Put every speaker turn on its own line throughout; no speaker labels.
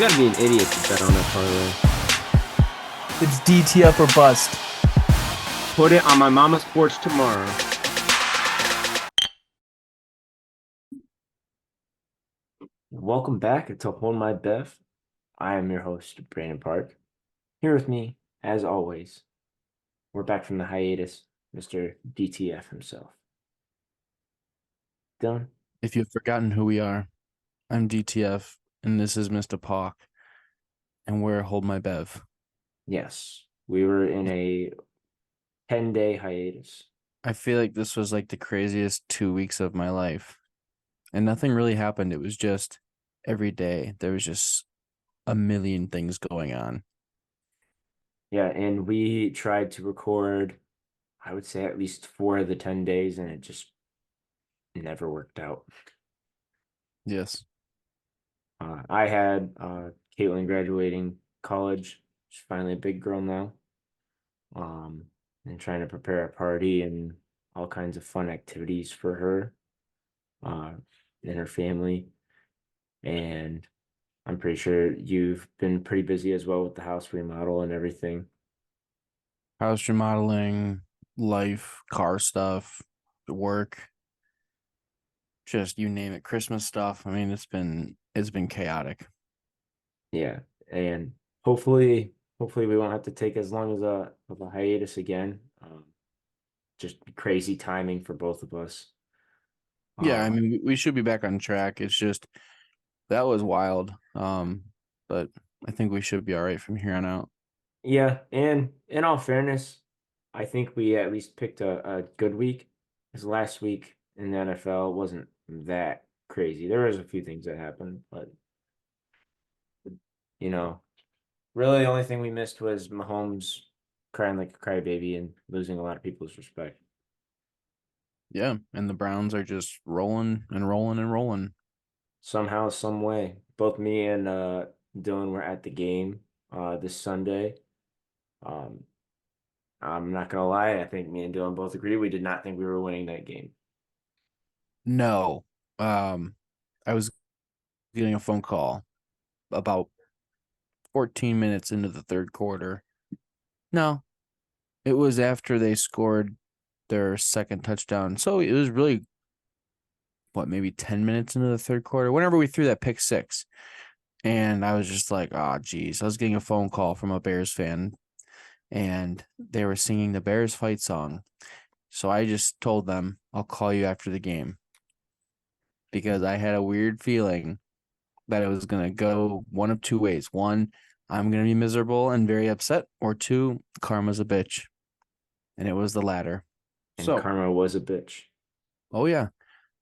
gotta be an idiot to bet on that parlay.
It's DTF or bust.
Put it on my mama's porch tomorrow. Welcome back to Hold My Bev. I am your host, Brandon Park. Here with me, as always, we're back from the hiatus, Mr. DTF himself. Dylan?
If you've forgotten who we are, I'm DTF, and this is Mr. Park, and we're Hold My Bev.
Yes, we were in a 10-day hiatus.
I feel like this was like the craziest 2 weeks of my life, and nothing really happened. It was just every day. There was just a million things going on.
Yeah, and we tried to record, I would say, at least 4 of the 10 days, and it just never worked out.
Yes.
I had Caitlin graduating college. She's finally a big girl now. And trying to prepare a party and all kinds of fun activities for her uh, and her family. And I'm pretty sure you've been pretty busy as well with the house remodel and everything.
House remodeling, life, car stuff, work, just you name it, Christmas stuff. I mean, it's been chaotic.
Yeah, and hopefully we won't have to take as long as a hiatus again. Just crazy timing for both of us.
Yeah, I
Uh,
mean, we should be back on track. It's just that was wild. But I think we should be all right from here on out.
Yeah, and in all fairness, I think we at least picked a good week. Because last week in the NFL wasn't that crazy. There was a few things that happened, but you know, really the only thing we missed was Mahomes crying like a crybaby and losing a lot of people's respect.
Yeah, and the Browns are just rolling and rolling and rolling.
Somehow, some way. Both me and Dylan were at the game this Sunday. Um, I'm not gonna lie, I think me and Dylan both agree we did not think we were winning that game.
No, I was getting a phone call about 14 minutes into the third quarter. No, it was after they scored their second touchdown. So it was really what, maybe 10 minutes into the third quarter, whenever we threw that pick six. And I was just like, oh, geez. I was getting a phone call from a Bears fan, and they were singing the Bears fight song. So I just told them, I'll call you after the game because I had a weird feeling that it was going to go one of two ways. One, I'm going to be miserable and very upset, or two, karma's a bitch. And it was the latter.
And
So,
karma was a bitch.
oh, yeah.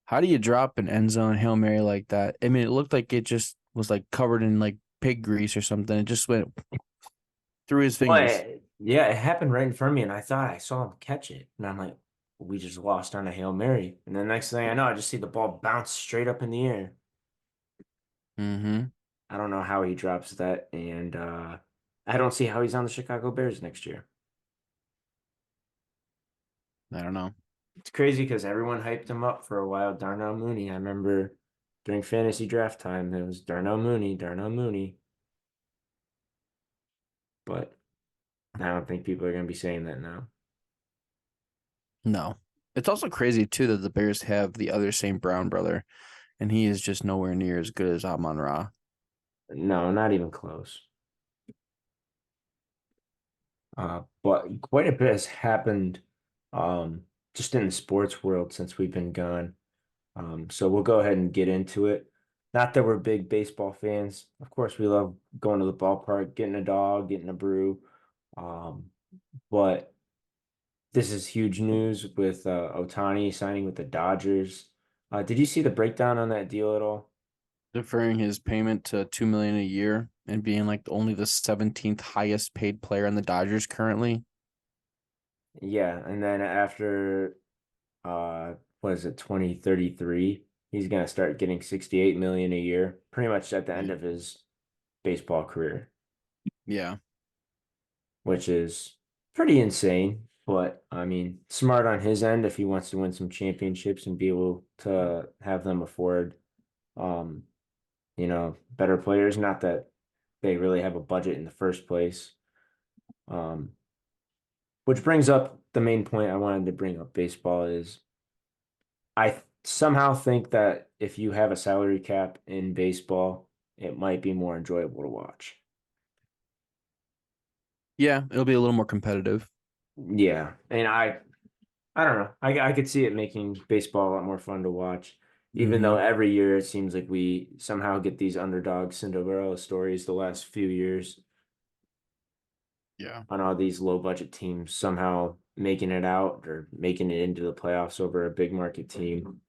How do you drop an end zone Hail Mary like that? I mean, it looked like it just was like covered in like pig grease or something. It just went through his fingers.
Yeah, it happened right in front of me, and I thought I saw him catch it. And I'm like, we just lost on a Hail Mary. And the next thing I know, I just see the ball bounce straight up in the air.
Mm-hmm.
I don't know how he drops that, and I don't see how he's on the Chicago Bears next year.
I don't know.
It's crazy because everyone hyped him up for a while. Darnell Mooney. I remember during fantasy draft time, it was Darnell Mooney, Darnell Mooney. But I don't think people are going to be saying that now.
No. It's also crazy too that the Bears have the other St. Brown brother, and he is just nowhere near as good as Amon Ra.
No, not even close. But quite a bit has happened just in the sports world since we've been gone. So we'll go ahead and get into it. Not that we're big baseball fans. Of course, we love going to the ballpark, getting a dog, getting a brew. Um, but this is huge news with Ohtani signing with the Dodgers. Did you see the breakdown on that deal at all?
Deferring his payment to $2 million a year and being like only the 17th highest paid player in the Dodgers currently.
Yeah, and then after what is it, 2033, he's gonna start getting 68 million a year, pretty much at the end
Yeah.
of his baseball career,
Yeah.
which is pretty insane. But I mean, smart on his end if he wants to win some championships and be able to have them afford better players. Not that they really have a budget in the first place. Um, which brings up the main point I wanted to bring up baseball is somehow think that if you have a salary cap in baseball, it might be more enjoyable to watch.
Yeah, it'll be a little more competitive.
Yeah, and I don't know. I could see it making baseball a lot more fun to watch, even though
Mm-hmm.
every year it seems like we somehow get these underdog Cinderella stories the last few years
Yeah.
on all these low budget teams somehow making it out or making it into the playoffs over a big market team.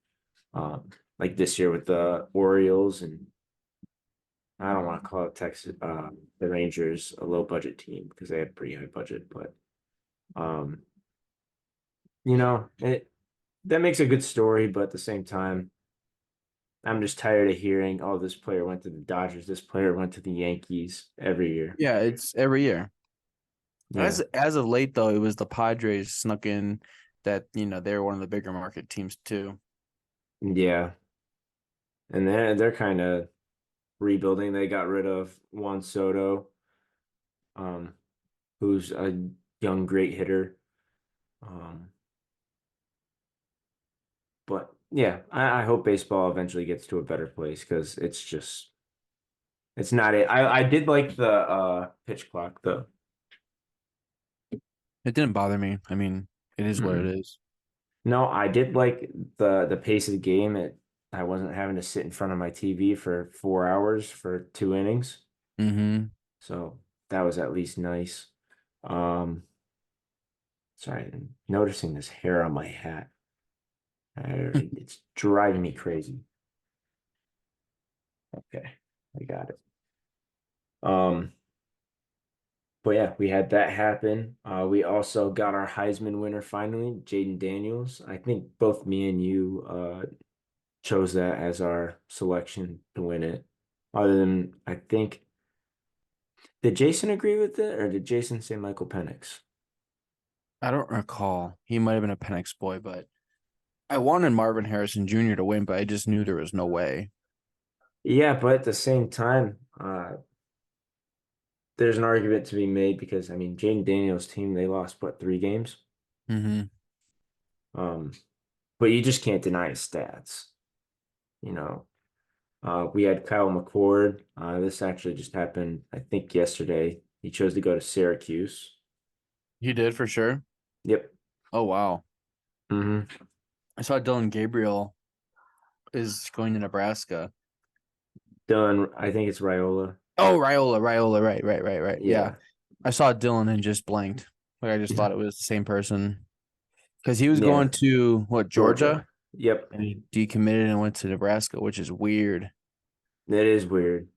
Like this year with the Orioles, and I don't want to call it Texas, the Rangers a low budget team because they had a pretty high budget, but um, it that makes a good story, but at the same time, I'm just tired of hearing, oh, this player went to the Dodgers, this player went to the Yankees every year.
Yeah, it's every year.
Yeah,
As of late though, it was the Padres snuck in that, they're one of the bigger market teams too.
yeah, and they're kind of rebuilding. They got rid of Juan Soto, um, who's a young great hitter. Um, but yeah, I hope baseball eventually gets to a better place because it's not it. I did like the pitch clock though.
It didn't bother me. I mean, it is what it
Mm-mm.
is.
No, I did like the pace of the game. I wasn't having to sit in front of my TV for 4 hours for 2 innings.
Mm-hmm.
So that was at least nice. Um, sorry, I'm noticing this hair on my hat. It's driving me crazy. Okay, I got it. Um, but yeah, we had that happen. We also got our Heisman winner finally, Jaden Daniels. I think both me and you chose that as our selection to win it. Other than, I think, did Jason agree with it or did Jason say Michael Penix?
I don't recall. He might have been a Penix boy, but I wanted Marvin Harrison Jr. to win, but I just knew there was no way.
Yeah, but at the same time, there's an argument to be made because I mean, Jaden Daniels' team, they lost what, 3 games?
Mm-hmm.
Um, but you just can't deny his stats. You know, we had Kyle McCord. This actually just happened, I think, yesterday. He chose to go to Syracuse.
He did for sure.
Yep.
Oh wow.
Hmm.
I saw Dylan Gabriel is going to Nebraska.
Done. I think it's Raiola.
Oh, Raiola, right. Yeah.
Yeah.
I saw Dylan and just blanked. Like I just thought it was the same person. Because he was
Yeah.
going to what, Georgia?
Georgia. Yep.
And he decommitted and went to Nebraska, which is weird.
It is weird,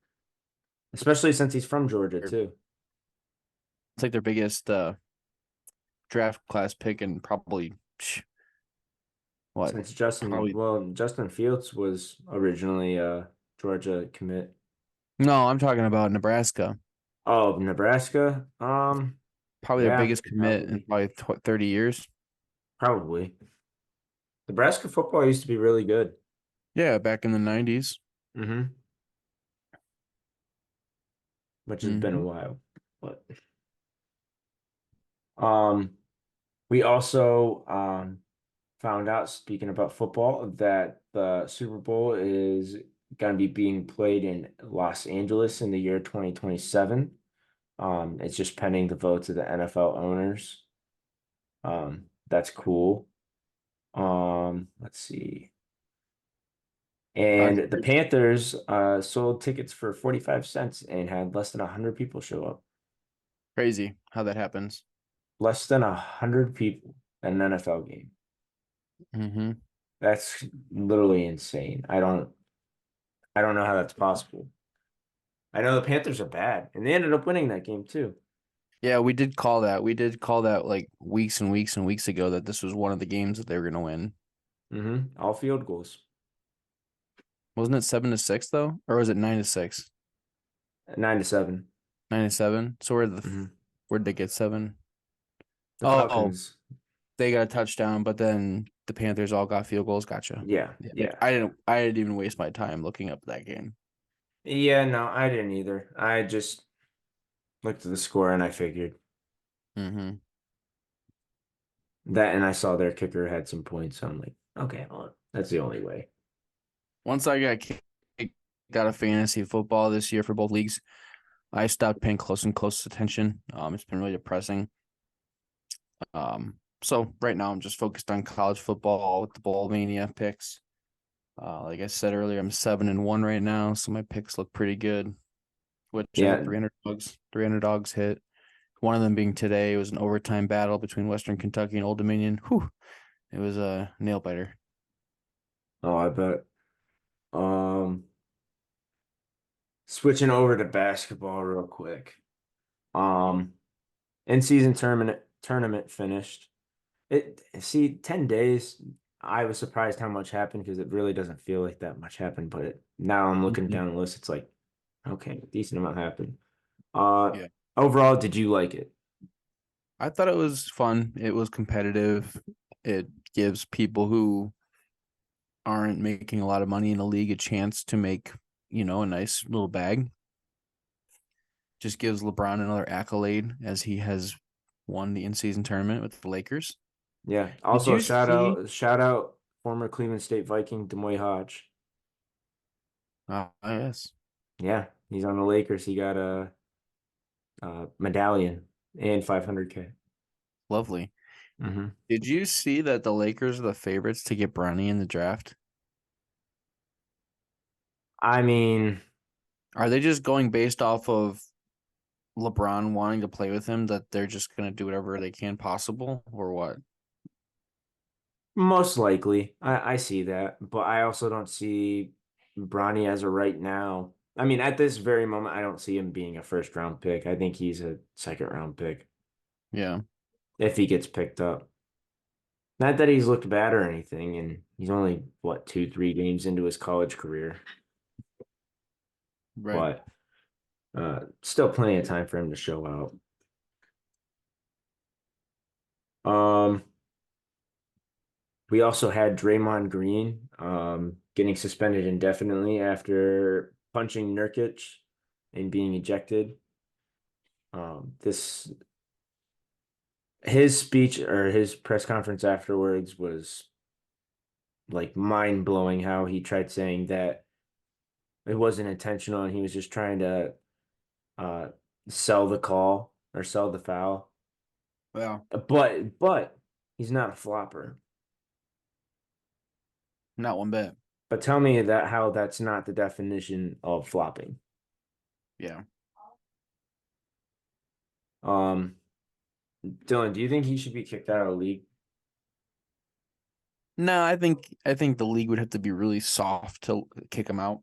especially since he's from Georgia
It's
too.
like their biggest draft class pick and probably what?
Since Justin,
Probably
well, Justin Fields was originally a Georgia commit.
no, I'm talking about Nebraska.
Oh, Nebraska?
Probably their
Yeah,
biggest commit in
probably.
probably 30 years.
Probably. Nebraska football used to be really good.
Yeah, back in the 90s.
Hmm. Which has been a
Hmm.
while. But um we also found out, speaking about football, that the Super Bowl is going to be being played in Los Angeles in the year 2027. It's just pending the votes of the NFL owners. That's cool. Let's see.
That's
And the Panthers sold tickets for 45 cents and had less than 100 people show up.
crazy how that happens.
Less than 100 people at an NFL game.
Hmm.
That's literally insane. I don't know how that's possible. I know the Panthers are bad, and they ended up winning that game too.
Yeah, we did call that. We did call that like weeks and weeks and weeks ago that this was one of the games that they were going to win.
All field goals.
Wasn't it 7-6 though, or was it 9-6?
9-7.
9-7. So
Hmm.
where'd they get seven?
The
Oh,
Falcons.
they got a touchdown, but then the Panthers all got field goals. Gotcha.
Yeah,
Yeah,
yeah.
I didn't even waste my time looking up that game.
Yeah, no, I didn't either. I just looked at the score and I figured
Hmm.
that, and I saw their kicker had some points. So I'm like, okay, well, that's the only way.
Once I got kicked out of fantasy football this year for both leagues, I stopped paying close attention. It's been really depressing. So right now I'm just focused on college football with the bowl mania picks. Like I said earlier, I'm 7-1 right now, so my picks look pretty good. Which I had
Yeah,
300 dogs hit. One of them being today was an overtime battle between Western Kentucky and Old Dominion. Whew, it was a nail biter.
oh, I bet. Um, Switching over to basketball real quick. Um, In-season tournament finished. 10 days. I was surprised how much happened because it really doesn't feel like that much happened, but now I'm looking
Mhm.
down the list, it's like, okay, decent amount happened. Uh,
Yeah,
Overall, did you like it?
I thought it was fun. It was competitive. It gives people who aren't making a lot of money in the league a chance to make, a nice little bag. Just gives LeBron another accolade as he has won the in-season tournament with the Lakers.
Yeah.
Did
Also,
you see?
shout out former Cleveland State Viking Demoy Hodge.
Yes,
Yeah, he's on the Lakers. He got a medallion and 500K.
lovely.
Hmm.
Did you see that the Lakers are the favorites to get Bronny in the draft?
I mean,
Are they just going based off of LeBron wanting to play with him that they're just going to do whatever they can possible or what?
most likely. I see that, but I also don't see Bronny as of right now. I mean, at this very moment, I don't see him being a first round pick. I think he's a second round pick
Yeah,
if he gets picked up. Not that he's looked bad or anything, and he's only, what, 3 games into his college career,
right.
but still plenty of time for him to show out. Um, we also had Draymond Green getting suspended indefinitely after punching Nurkic and being ejected. This His speech or his press conference afterwards was like mind blowing. How he tried saying that it wasn't intentional and he was just trying to uh, sell the call or sell the foul.
Yeah,
But he's not a flopper.
not one bit.
But tell me that how that's not the definition of flopping.
Yeah.
Um, Dylan, do you think he should be kicked out of the league?
No, I think the league would have to be really soft to kick him out.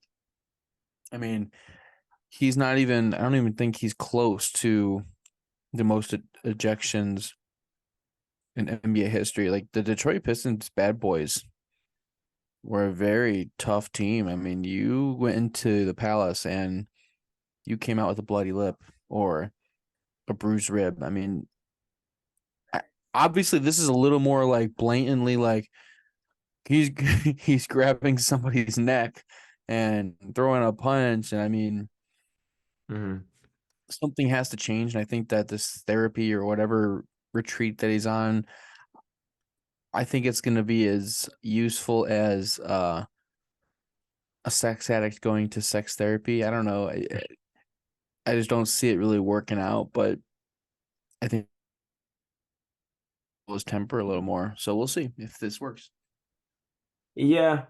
I mean, he's not even I don't even think he's close to the most ejections in NBA history. Like the Detroit Pistons bad boys were a very tough team. I mean, you went into the Palace and you came out with a bloody lip or a bruised rib. I mean, obviously this is a little more like blatantly like he's he's grabbing somebody's neck and throwing a punch. And I mean,
Hmm.
something has to change. And I think that this therapy or whatever retreat that he's on, I think it's going to be as useful as a sex addict going to sex therapy. I don't know. I just don't see it really working out, but I think it was temper a little more. So we'll see if this works.
Yeah.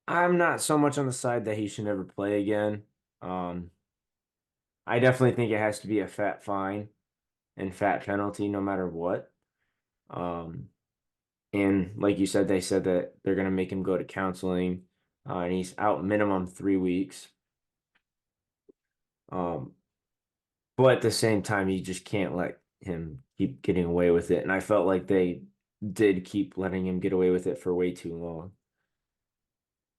I'm not so much on the side that he should never play again. Um, I definitely think it has to be a fat fine and fat penalty no matter what. Um, and like you said, they said that they're gonna make him go to counseling, and he's out minimum 3 weeks. Um, but at the same time, you just can't let him keep getting away with it. And I felt like they did keep letting him get away with it for way too long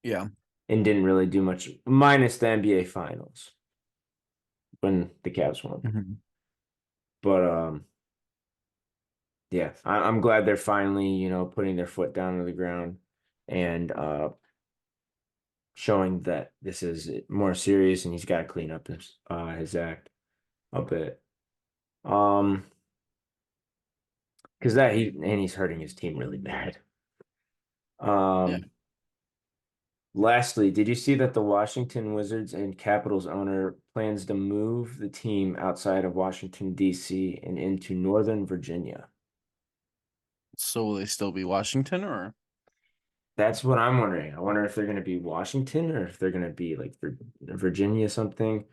Yeah.
and didn't really do much, minus the NBA Finals when the Cavs won.
Mhm.
But yeah, I'm glad they're finally, putting their foot down to the ground and showing that this is more serious and he's got to clean up his act a bit. Um, because he's hurting his team really bad.
Yeah.
Um, Lastly, did you see that the Washington Wizards and Capitals owner plans to move the team outside of Washington, D.C. and into Northern Virginia?
So will they still be Washington or
That's what I'm wondering. I wonder if they're going to be Washington or if they're going to be like Virginia something.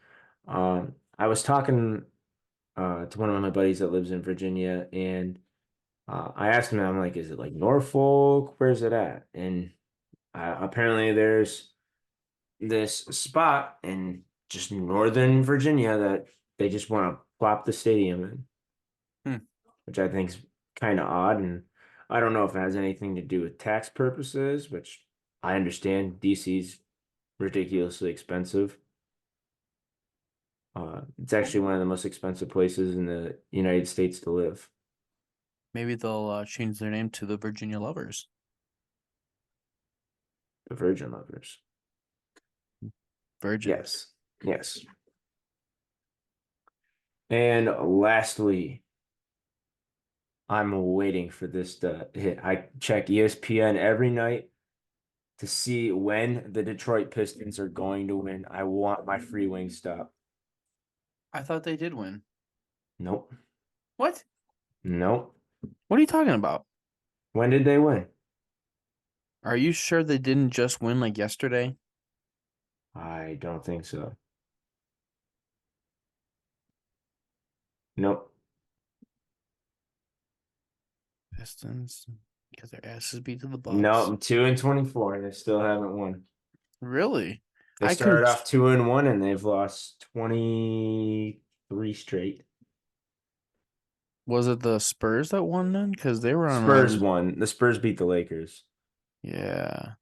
I was talking to one of my buddies that lives in Virginia, and I asked him, I'm like, is it like Norfolk? Where's it at? And apparently there's this spot in just Northern Virginia that they just want to plop the stadium in,
hmm,
which I think is kind of odd. And I don't know if it has anything to do with tax purposes, which I understand. DC's ridiculously expensive. It's actually one of the most expensive places in the United States to live.
maybe they'll change their name to the Virginia Lovers?
The Virgin Lovers.
Virgin.
Yes. Yes. And lastly, I'm waiting for this to hit. I check ESPN every night to see when the Detroit Pistons are going to win. I want my free wing stop.
I thought they did win.
Nope.
What?
Nope.
What are you talking about?
When did they win?
Are you sure they didn't just win like yesterday?
I don't think so. Nope.
Pistons get their asses beat to the
Nope.
Bucks.
I'm 2-24. They still haven't won.
Really?
They
I
started
couldn't.
off 2-1 and they've lost 23 straight.
Was it the Spurs that won then? Because they were on a
Spurs
lose.
won. The Spurs beat the Lakers.
Yeah,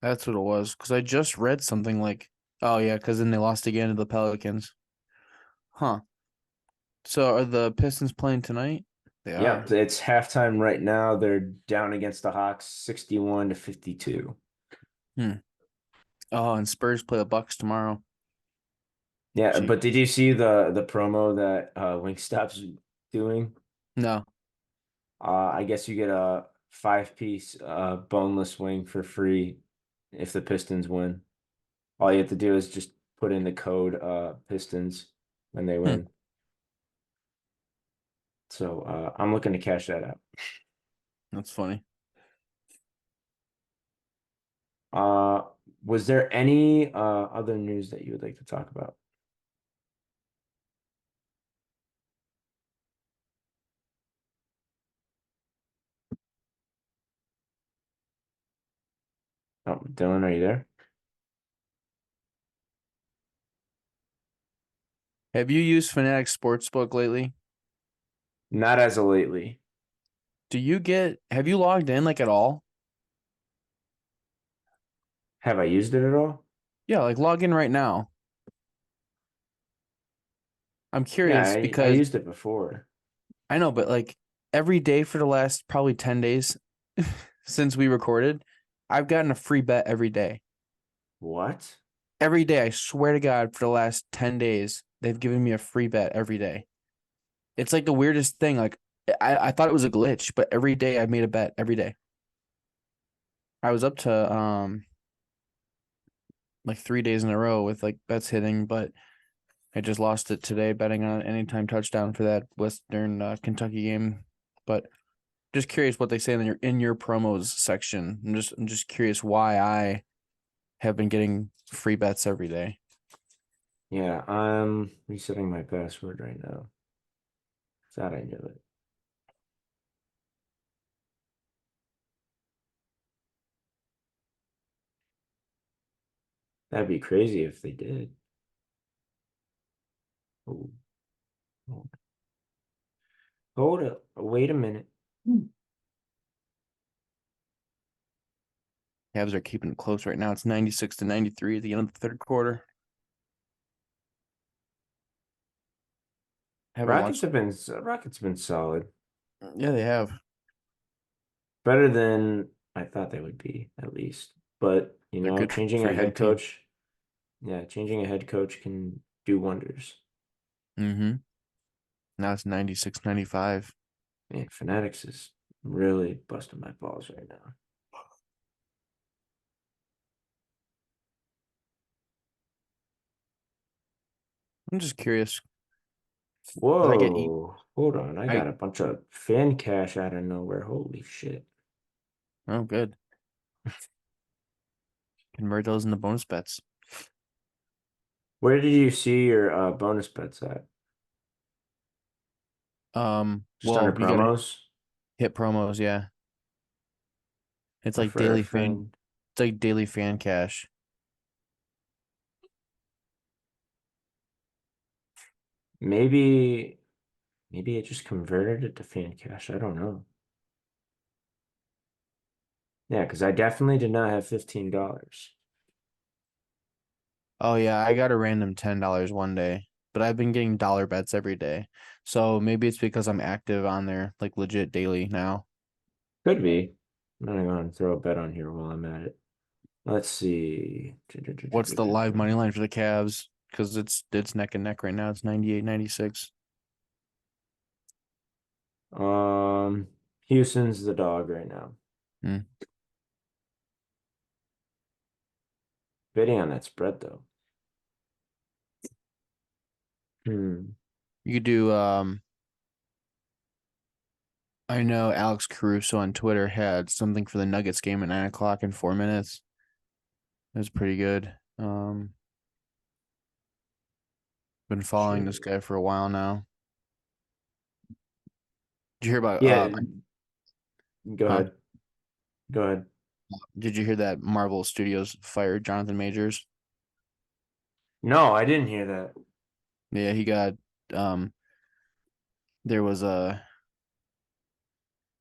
that's what it was. Because I just read something like, oh yeah, because then they lost again to the Pelicans. Huh. So are the Pistons playing tonight? They
Yep,
are.
it's halftime right now. They're down against the Hawks 61-52.
Hmm. Oh, and Spurs play the Bucks tomorrow.
Yeah, but did
Jeez.
you see the promo that Wingstop's doing?
No.
I guess you get a five-piece boneless wing for free if the Pistons win. All you have to do is just put in the code Pistons when they
Hmm.
win. So I'm looking to cash that out.
That's funny.
Uh, was there any other news that you would like to talk about? Oh, Dylan, are you there?
Have you used Fanatic Sportsbook lately?
Not as of lately.
Have you logged in like at all?
Have I used it at all?
Yeah, like log in right now. I'm
Yeah,
curious
I
because
used it before.
I know, but like every day for the last probably 10 days since we recorded, I've gotten a free bet every day.
What?
Every day, I swear to God, for the last 10 days, they've given me a free bet every day. It's like the weirdest thing. Like I thought it was a glitch, but every day I made a bet every day. I was up to like 3 days in a row with like bets hitting, but I just lost it today betting on anytime touchdown for that Western Kentucky game. But just curious what they say in your promos section. I'm just curious why I have been getting free bets every day.
Yeah, I'm resetting my password right now. Thought I knew it. That'd be crazy if they did. Oh, oh. Hold up. Wait a minute.
Cavs are keeping it close right now. It's 96-93 at the end of the third quarter. Haven't watched.
Rockets have been solid.
Yeah, they have.
Better than I thought they would be at least. But,
They're good
changing
for
a
a young
head
team.
coach, yeah, changing a head coach can do wonders.
Mm-hmm. Now it's 96, 95.
Man, Fanatics is really busting my balls right now.
I'm just curious because I get eat.
Whoa, hold on. I
I
got a bunch of fan cash out of nowhere. Holy shit.
oh good. Convert those into bonus bets.
Where did you see your bonus bets at? Just under
Well, you gotta
promos?
hit promos, yeah. It's
Or
like
for a
daily fan.
friend?
It's like daily fan cash.
Maybe maybe it just converted it to fan cash. I don't know. Yeah, because I definitely did not have $15.
Oh yeah, I got a random $10 one day, but I've been getting dollar bets every day. So maybe it's because I'm active on there, like legit daily now.
Could be. I'm gonna go and throw a bet on here while I'm at it. Let's see.
What's the live money line for the Cavs? Because it's neck and neck right now. It's 98, 96.
Um, Houston's the dog right now.
Hmm.
Bidding on that spread though. Hmm.
You could do I know Alex Caruso on Twitter had something for the Nuggets game at 9 o'clock in 4 minutes. It was pretty good. Been following this
Shit.
guy for a while now. Did you hear about
Yeah, go
huh?
ahead. Go ahead.
Did you hear that Marvel Studios fired Jonathan Majors?
No, I didn't hear that.
Yeah, he got um there was a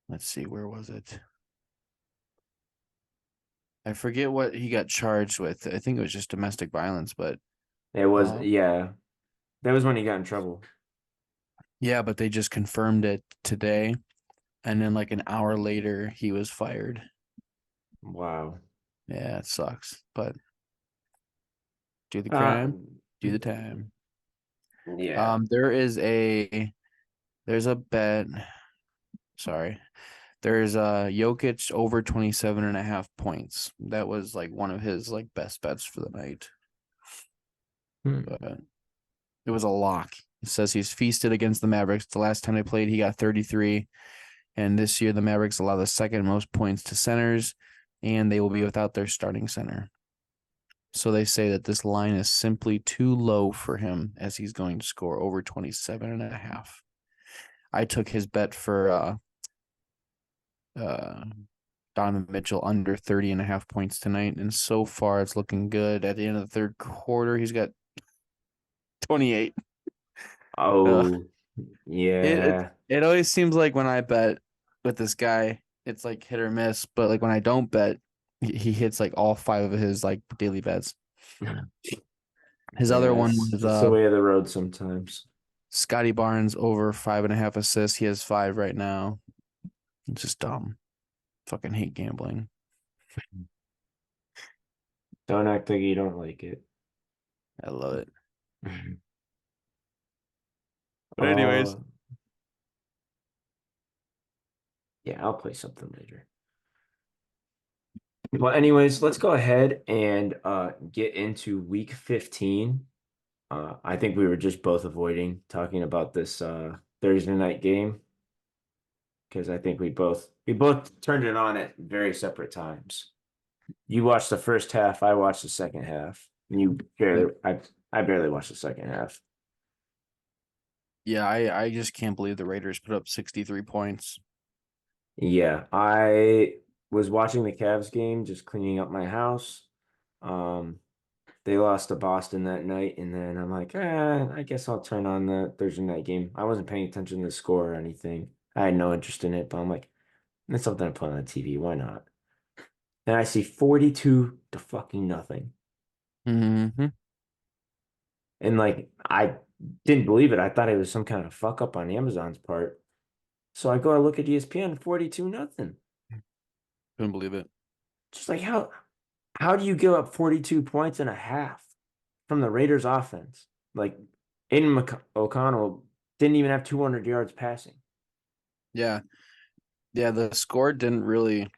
let's see, where was it? I forget what he got charged with. I think it was just domestic violence, but
It was,
uh
yeah. That was when he got in trouble.
yeah, but they just confirmed it today, and then like an hour later he was fired.
Wow.
Yeah, it sucks, but do the
Uh,
crime, do the time.
yeah.
There is there's a bet. Sorry. There's Jokic over 27.5 points. That was like one of his like best bets for the night.
Hmm.
But it was a lock. It says he's feasted against the Mavericks. The last time they played, he got 33. And this year, the Mavericks allow the second most points to centers, and they will be without their starting center. So they say that this line is simply too low for him as he's going to score over 27.5. I took his bet for uh, Donovan Mitchell under 30.5 points tonight. And so far, it's looking good. At the end of the third quarter, he's got 28. Uh,
Oh,
it
yeah.
it always seems like when I bet with this guy, it's like hit or miss. But like when I don't bet, he hits like all five of his like daily bets. His other
Yeah,
one
it's
was
it's the way of the road sometimes.
Scotty Barnes over 5.5 assists. He has five right now. It's just dumb. Fucking hate gambling.
Don't act like you don't like it.
I love it. But anyways,
Uh, yeah, I'll play something later. Well, anyways, let's go ahead and get into week 15. I think we were just both avoiding talking about this Thursday night game because I think we both turned it on at very separate times. You watched the first half, I watched the second half. And you
yep.
barely I barely watched the second half.
Yeah, I just can't believe the Raiders put up 63 points.
Yeah, I was watching the Cavs game, just cleaning up my house. Um, they lost to Boston that night, and then I'm like, I guess I'll turn on the Thursday night game. I wasn't paying attention to the score or anything. I had no interest in it, but I'm like, it's something to put on the TV. Why not? And I see 42 to fucking nothing.
Mm-hmm.
And like, I didn't believe it. I thought it was some kind of fuck up on Amazon's part. So I go to look at ESPN, 42 nothing.
Couldn't believe it.
Just like how do you give up 42 points and a half from the Raiders offense? Like O'Connell didn't even have 200 yards passing.
Yeah. Yeah, the score didn't really.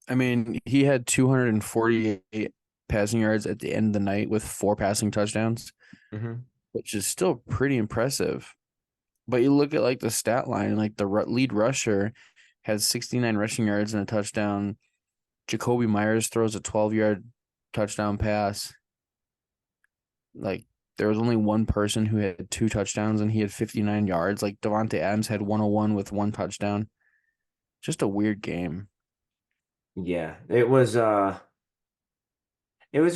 I mean, he had 248 passing yards at the end of the night with four passing touchdowns,
Hmm.
which is still pretty impressive. But you look at like the stat line, like the lead rusher has 69 rushing yards and a touchdown. Jacoby Myers throws a 12-yard touchdown pass. Like there was only one person who had two touchdowns and he had 59 yards. Like Devontae Adams had 101 with one touchdown. Just a weird game.
Yeah, it was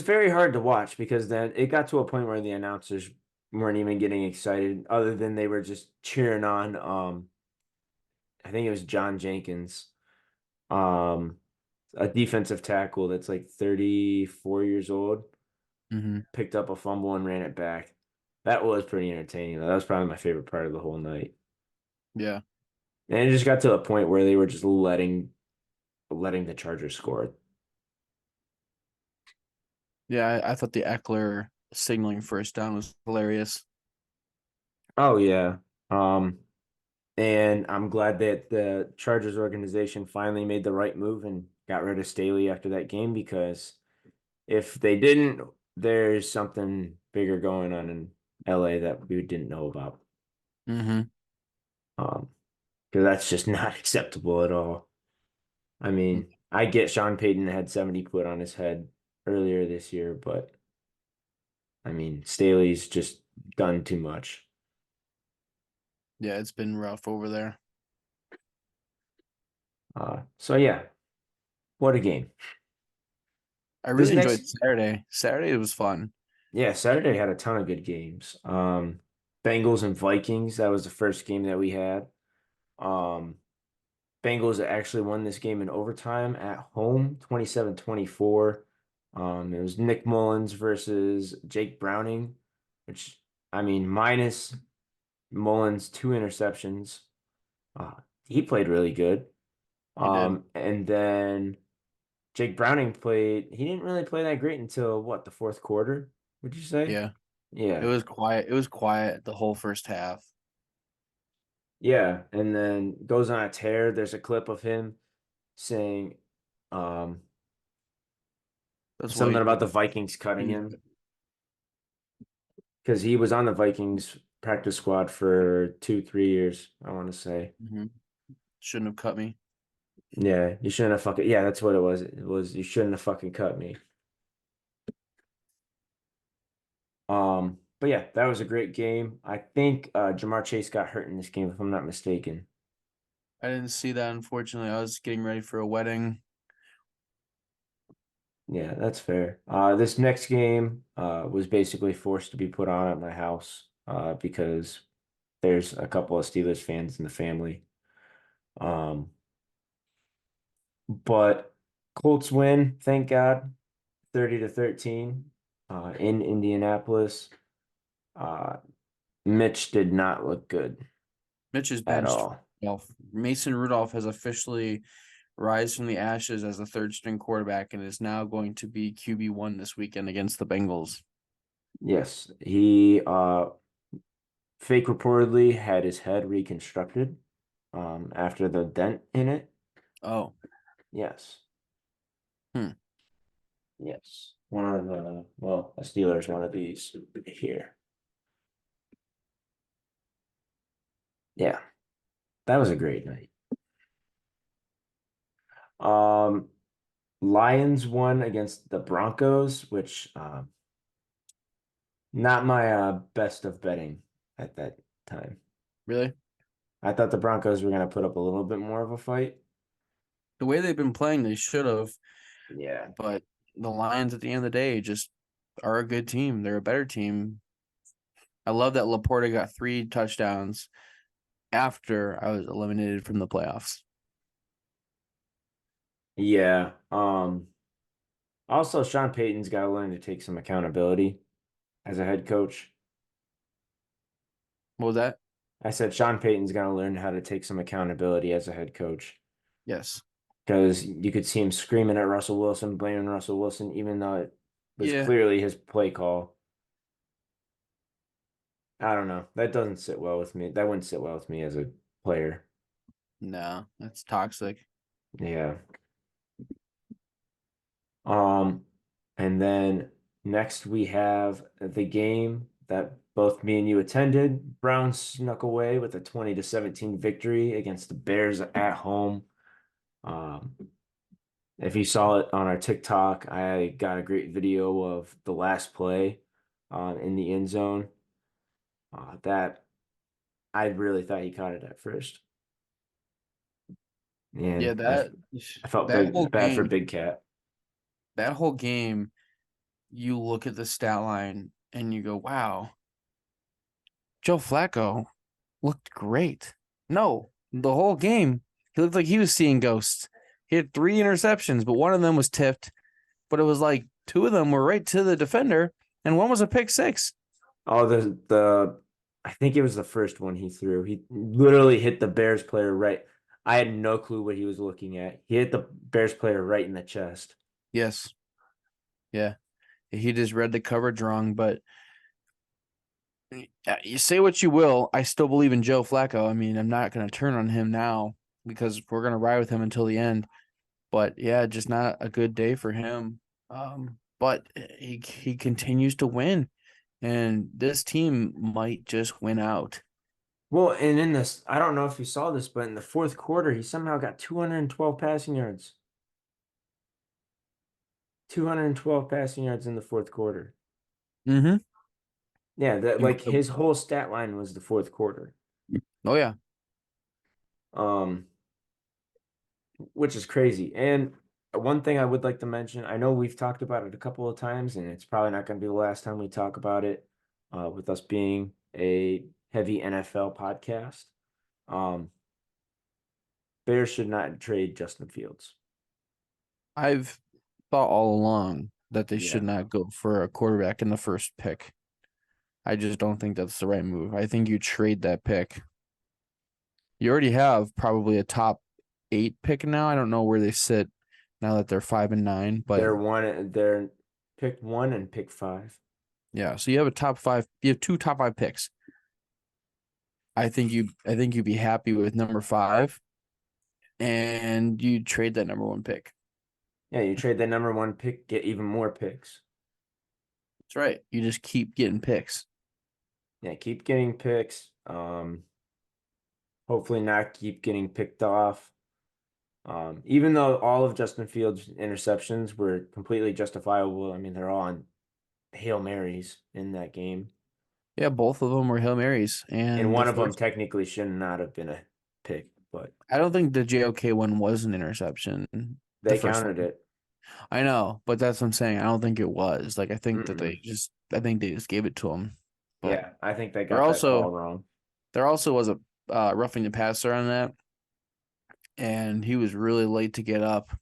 very hard to watch because then it got to a point where the announcers weren't even getting excited other than they were just cheering on I think it was John Jenkins, um a defensive tackle that's like 34 years old,
Hmm.
picked up a fumble and ran it back. That was pretty entertaining, though. That was probably my favorite part of the whole night.
Yeah.
And it just got to a point where they were just letting the Chargers score.
Yeah, I thought the Eckler signaling first down was hilarious.
Oh yeah. Um, and I'm glad that the Chargers organization finally made the right move and got rid of Staley after that game because if they didn't, there's something bigger going on in LA that we didn't know about.
Hmm.
Um, because that's just not acceptable at all. I mean, I get Sean Payton had 70 put on his head earlier this year, but I mean, Staley's just done too much.
Yeah, it's been rough over there.
So yeah, what a game.
I
This
really enjoyed
next,
Saturday. Saturday was fun.
yeah, Saturday had a ton of good games. Bengals and Vikings, that was the first game that we had. Um, Bengals actually won this game in overtime at home, 27-24. It was Nick Mullins versus Jake Browning, which I mean, minus Mullins two interceptions. He played really good.
He did.
And then Jake Browning played, he didn't really play that great until what, the fourth quarter, would you say?
Yeah. It
Yeah.
was quiet. It was quiet the whole first half.
Yeah. And then goes on a tear. There's a clip of him saying um
That's why
something
you
about
need
the Vikings cutting
to.
him because he was on the Vikings practice squad for 2, 3 years, I want to say.
Mhm. Shouldn't have cut me.
Yeah, you shouldn't have fucking, yeah, that's what it was. It was, you shouldn't have fucking cut me. But yeah, that was a great game. I think Jamar Chase got hurt in this game, if I'm not mistaken.
I didn't see that, unfortunately. I was getting ready for a wedding.
Yeah, that's fair. This next game was basically forced to be put on at my house because there's a couple of Steelers fans in the family. Um, but Colts win, thank God, 30-13 in Indianapolis. Uh, Mitch did not look good
Mitch is
at
benched.
all.
Mason Rudolph has officially rise from the ashes as the third string quarterback and is now going to be QB1 this weekend against the Bengals.
Yes, he fake reportedly had his head reconstructed after the dent in it.
Oh,
Yes.
hmm.
Yes. One of the, well, a Steelers, one of these here. Yeah, that was a great night. Um, Lions won against the Broncos, which not my best of betting at that time.
Really?
I thought the Broncos were going to put up a little bit more of a fight.
The way they've been playing, they should have,
Yeah.
but the Lions at the end of the day just are a good team. They're a better team. I love that Laporta got three touchdowns after I was eliminated from the playoffs.
Yeah. Also, Sean Payton's got to learn to take some accountability as a head coach.
What was that?
I said Sean Payton's got to learn how to take some accountability as a head coach.
Yes.
because you could see him screaming at Russell Wilson, blaming Russell Wilson, even though it was
Yeah.
clearly his play call. I don't know. That doesn't sit well with me. That wouldn't sit well with me as a player.
No, that's toxic.
Yeah. Um, and then next we have the game that both me and you attended. Browns snuck away with a 20-17 victory against the Bears at home. Um, if you saw it on our TikTok, I got a great video of the last play in the end zone. That I really thought he caught it at first,
Yeah,
and I felt
that whole
bad for
game,
Big Cat.
that whole game, you look at the stat line and you go, "Wow, Joe Flacco looked great." No, the whole game, he looked like he was seeing ghosts. He had 3 interceptions, but one of them was tipped. But it was like two of them were right to the defender, and one was a pick six.
Oh, I think it was the first one he threw. He literally hit the Bears player right. I had no clue what he was looking at. He hit the Bears player right in the chest.
Yes, yeah, he just read the coverage wrong. But you say what you will, I still believe in Joe Flacco. I mean, I'm not going to turn on him now because we're going to ride with him until the end. But yeah, just not a good day for him. But he continues to win, and this team might just win out.
Well, and in this, I don't know if you saw this, but in the fourth quarter, he somehow got 212 passing yards. 212 passing yards in the fourth quarter.
Mm-hmm.
Yeah, that like his whole stat line was the fourth quarter.
Oh yeah,
Um, which is crazy. And one thing I would like to mention, I know we've talked about it a couple of times, and it's probably not going to be the last time we talk about it, with us being a heavy NFL podcast. Um, Bears should not trade Justin Fields.
I've thought all along that they should
Yeah,
not go for a quarterback in the first pick. I just don't think that's the right move. I think you trade that pick. You already have probably a top 8 pick now. I don't know where they sit now that they're 5-9, but
they're pick one and pick five.
yeah. So you have a top 5. You have 2 top 5 picks. I think you'd be happy with number 5, and you trade that number 1 pick.
Yeah, you trade the number one pick, get even more picks.
That's right. You just keep getting picks.
Yeah, keep getting picks. Hopefully not keep getting picked off. Even though all of Justin Fields' interceptions were completely justifiable, I mean, they're all on Hail Marys in that game.
Yeah, both of them were Hail Marys,
And
and the
one of them
first
technically should not have been a pick, but
I don't think the JOK one was an interception. The
they
first
counted
one.
it.
I know, but that's what I'm saying. I don't think it was. Like
Mm-mm.
I think they just gave it to him. But
Yeah, I think they
there
got that call
also
wrong.
there also was a roughing the passer on that, and he was really late to get up.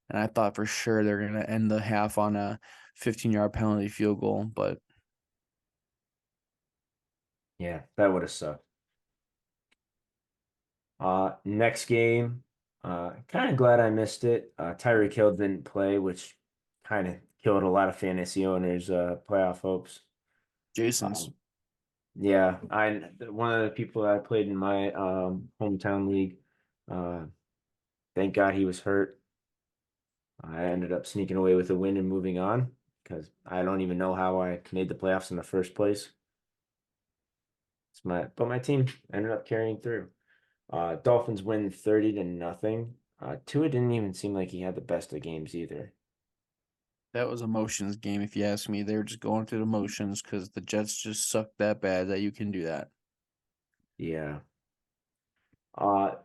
And I thought for sure they're gonna end the half on a 15-yard penalty field goal. But
Yeah, that would have sucked. Next game, kind of glad I missed it. Tyreek Hill didn't play, which kind of killed a lot of fantasy owners' playoff hopes.
Jason's,
Um, yeah, one of the people that I played in my hometown league. Uh, thank God he was hurt. I ended up sneaking away with a win and moving on because I don't even know how I made the playoffs in the first place. But my team ended up carrying through. Dolphins win 30-0. Tua didn't even seem like he had the best of games either.
that was a motions game. If you ask me, they were just going through the motions because the Jets just suck that bad that you can do that.
Yeah.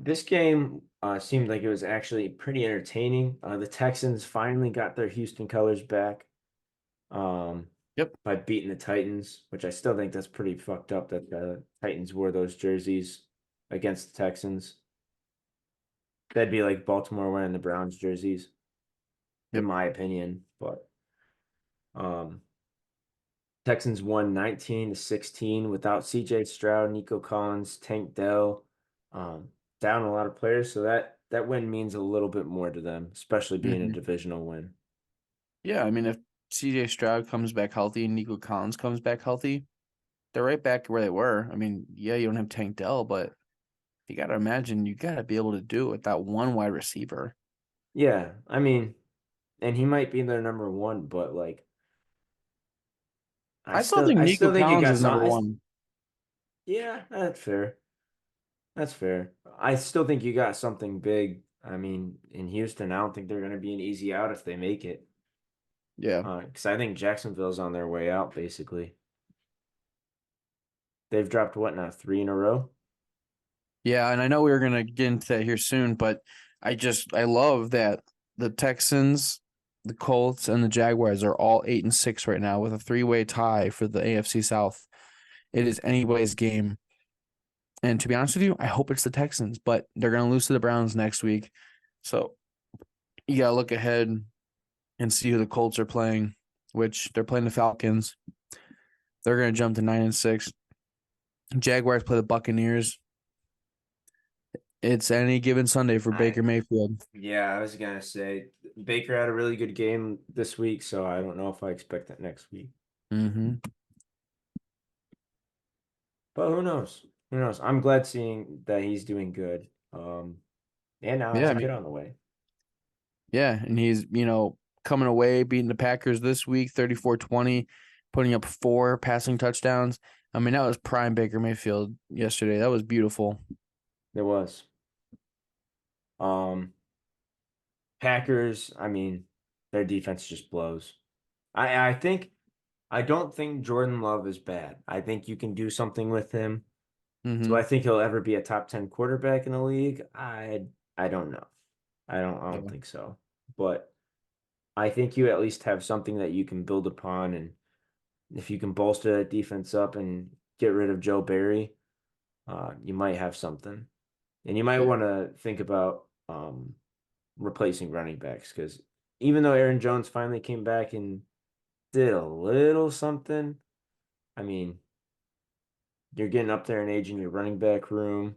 This game seemed like it was actually pretty entertaining. The Texans finally got their Houston colors back um,
Yep.
by beating the Titans, which I still think that's pretty fucked up that the Titans wore those jerseys against the Texans. That'd be like Baltimore wearing the Browns jerseys, in
Yep.
my opinion. But um, Texans won 19-16 without CJ Stroud, Nico Collins, Tank Dell, um, down a lot of players. So that that win means a little bit more to them, especially being a
Hmm.
divisional win.
Yeah, I mean, if CJ Stroud comes back healthy and Nico Collins comes back healthy, they're right back where they were. I mean, yeah, you don't have Tank Dell, but you got to imagine you got to be able to do it with that one wide receiver.
Yeah, I mean, and he might be their number one, but like
I still think
I
Nico
still think you
Collins
got
is
some.
number one.
Yeah, that's fair. That's fair. I still think you got something big. I mean, in Houston, I don't think they're going to be an easy out if they make it.
Yeah.
Because I think Jacksonville's on their way out, basically. They've dropped what now, three in a row?
Yeah, and I know we were gonna get into that here soon, but I love that the Texans, the Colts, and the Jaguars are all 8-6 right now with a three-way tie for the AFC South. It is anybody's game. And to be honest with you, I hope it's the Texans, but they're gonna lose to the Browns next week. So you gotta look ahead and see who the Colts are playing, which they're playing the Falcons. They're gonna jump to 9-6. Jaguars play the Buccaneers. It's any given Sunday for
I
Baker Mayfield.
Yeah, I was gonna say Baker had a really good game this week, so I don't know if I expect that next week.
Mm-hmm.
But who knows? Who knows? I'm glad seeing that he's doing good. And now has
Yeah,
a
I
kid
mean,
on the way.
yeah, and he's, coming away, beating the Packers this week, 34-20, putting up 4 passing touchdowns. I mean, that was prime Baker Mayfield yesterday. That was beautiful.
It was. Um, Packers, I mean, their defense just blows. I don't think Jordan Love is bad. I think you can do something with him. Do
Mm-hmm.
I think he'll ever be a top 10 quarterback in the league? I don't know. I don't
Yeah.
think so. But I think you at least have something that you can build upon, and if you can bolster that defense up and get rid of Joe Barry, you might have something. And you might
Yeah.
want to think about replacing running backs because even though Aaron Jones finally came back and did a little something, I mean, you're getting up there in age in your running back room.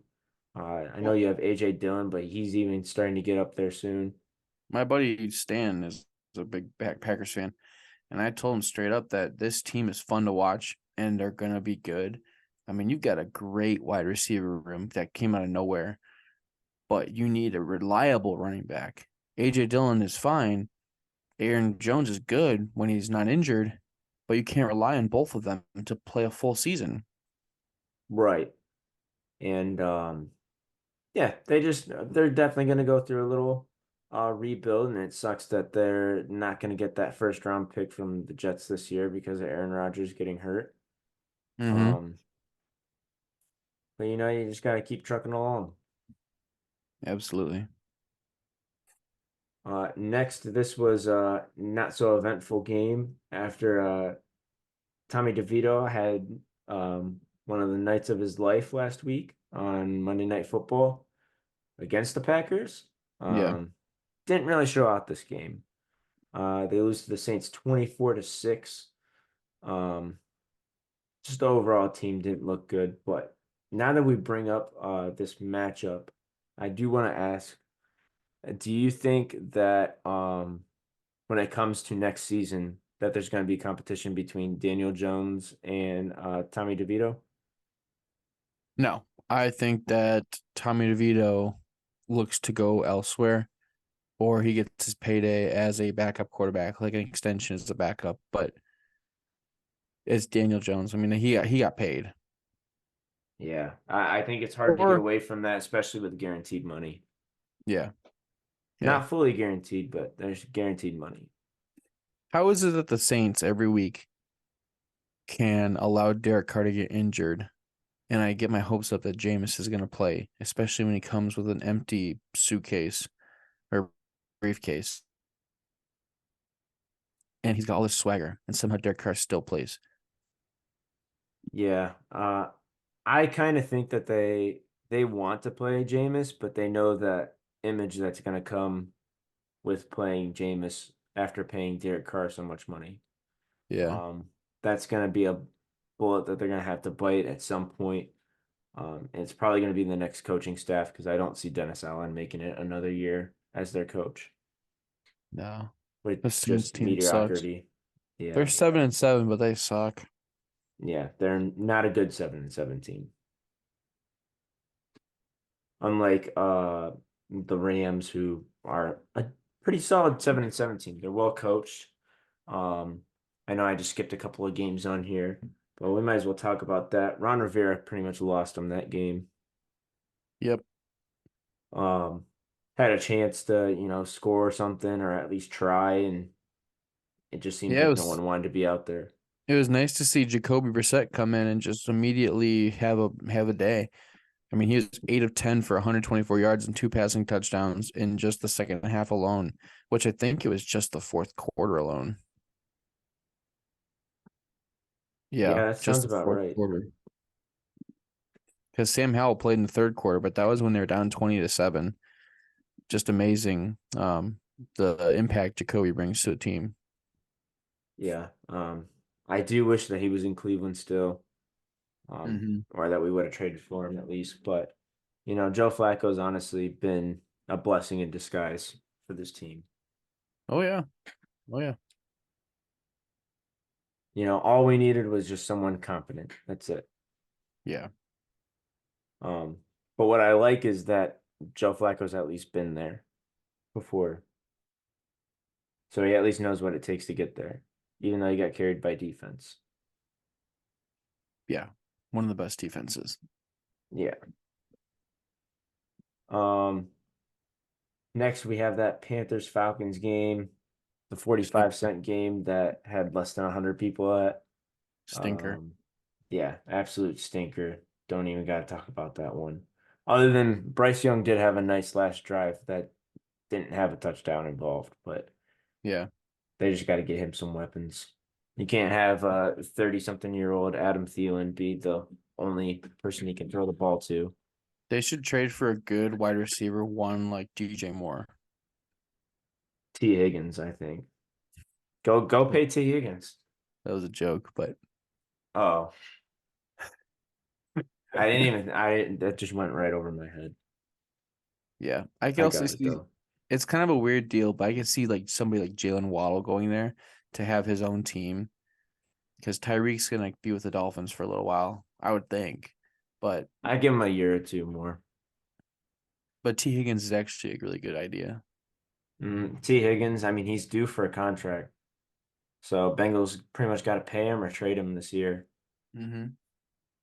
I know
Well,
you have AJ Dillon, but he's even starting to get up there soon.
my buddy Stan is a big Packers fan, and I told him straight up that this team is fun to watch and they're gonna be good. I mean, you've got a great wide receiver room that came out of nowhere, but you need a reliable running back. AJ Dillon is fine. Aaron Jones is good when he's not injured, but you can't rely on both of them to play a full season.
Right. And yeah, they're definitely going to go through a little rebuild, and it sucks that they're not going to get that first round pick from the Jets this year because of Aaron Rodgers getting hurt.
Mm-hmm.
Um, but you just got to keep trucking along.
Absolutely.
Next, this was a not so eventful game after Tommy DeVito had one of the nights of his life last week on Monday Night Football against the Packers.
Yeah.
Um, didn't really show out this game. They lose to the Saints 24-6. Um, just the overall team didn't look good. But now that we bring up this matchup, I do want to ask, do you think that when it comes to next season, that there's going to be competition between Daniel Jones and Tommy DeVito?
No, I think that Tommy DeVito looks to go elsewhere or he gets his payday as a backup quarterback, like an extension as a backup. But it's Daniel Jones. I mean, he got paid.
Yeah, I think it's hard to get
Or
away from that, especially with guaranteed money.
yeah, yeah.
Not fully guaranteed, but there's guaranteed money.
How is it that the Saints every week can allow Derek Carr to get injured, and I get my hopes up that Jameis is going to play, especially when he comes with an empty suitcase or briefcase, and he's got all this swagger, and somehow Derek Carr still plays.
Yeah, I kind of think that they want to play Jameis, but they know that image that's going to come with playing Jameis after paying Derek Carr so much money.
Yeah.
Um, that's going to be a bullet that they're going to have to bite at some point. And it's probably going to be the next coaching staff because I don't see Dennis Allen making it another year as their coach
No,
with
this Saints
just
team sucks.
mediocrity.
They're
Yeah.
7-7, but they suck.
Yeah. They're not a good 7-7 team. Unlike the Rams, who are a pretty solid 7-7 team. They're well coached. Um, I know I just skipped a couple of games on here, but we might as well talk about that. Ron Rivera pretty much lost them that game.
Yep.
Um, Had a chance to, score something or at least try, and it just seemed
Yeah,
like no one wanted to be out there.
it was nice to see Jacoby Brissett come in and just immediately have a day. I mean, he was 8 of 10 for 124 yards and two passing touchdowns in just the second half alone, which I think it was just the fourth quarter alone.
Yeah,
Yeah,
that
just
sounds
the
about
fourth
right.
quarter. Because Sam Howell played in the third quarter, but that was when they were down 20-7. Just amazing, the impact Jacoby brings to the team.
Yeah. I do wish that he was in Cleveland still,
Hmm.
or that we would have traded for him at least. But, Joe Flacco's honestly been a blessing in disguise for this team.
Oh yeah, oh yeah,
All we needed was just someone competent. That's it.
yeah.
Um, but what I like is that Joe Flacco's at least been there before. So he at least knows what it takes to get there, even though he got carried by defense.
Yeah, one of the best defenses.
Yeah. Um, Next we have that Panthers Falcons game, the 45
Stinker,
cent game that had less than 100 people at.
stinker.
Um, yeah, absolute stinker. Don't even got to talk about that one. Other than Bryce Young did have a nice last drive that didn't have a touchdown involved, but
Yeah,
they just got to get him some weapons. You can't have a 30-something-year-old Adam Thielen be the only person he can throw the ball to.
they should trade for a good wide receiver, one like DJ Moore.
T. Higgins, I think. Go pay T. Higgins.
That was a joke, but
Oh, I didn't even I that just went right over my head.
yeah, I could
I
also
got it
see
though.
it's kind of a weird deal, but I could see like somebody like Jalen Waddle going there to have his own team because Tyreek's gonna be with the Dolphins for a little while, I would think. But
I give him a year or two more.
T Higgins is actually a really good idea.
T. Higgins, I mean, he's due for a contract. So Bengals pretty much got to pay him or trade him this year.
Hmm.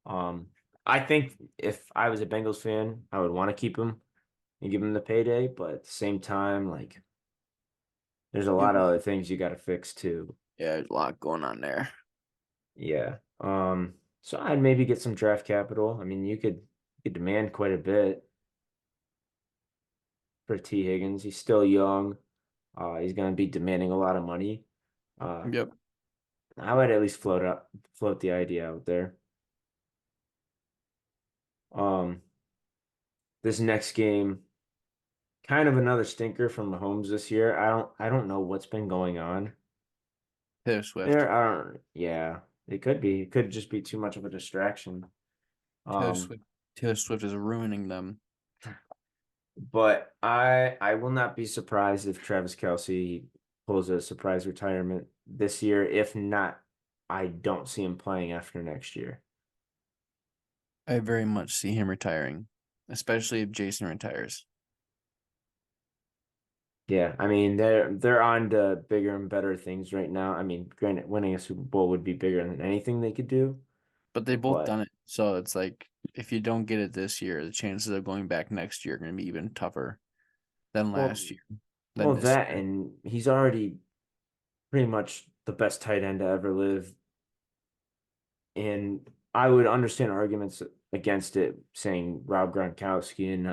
Um, I think if I was a Bengals fan, I would want to keep him and give him the payday, but at the same time, like there's a lot of other things you got to fix too.
Yeah, there's a lot going on there.
Yeah. So I'd maybe get some draft capital. I mean, you could demand quite a bit for T. Higgins. He's still young. He's going to be demanding a lot of money. Uh,
Yep.
I would at least float the idea out there. Um, this next game, kind of another stinker from Mahomes this year. I don't know what's been going on
Taylor Swift.
there. I don't, yeah, it could be. It could just be too much of a distraction.
Taylor
Um,
Swift. Taylor Swift is ruining them.
but I will not be surprised if Travis Kelce pulls a surprise retirement this year. If not, I don't see him playing after next year.
I very much see him retiring, especially if Jason retires.
Yeah, I mean they're on to bigger and better things right now. I mean, granted, winning a Super Bowl would be bigger than anything they could do,
But they've both done
but
it. So it's like if you don't get it this year, the chances of going back next year are going to be even tougher than
well,
last year, than
well
this
that
year.
and he's already pretty much the best tight end to ever live. And I would understand arguments against it, saying Rob Gronkowski, and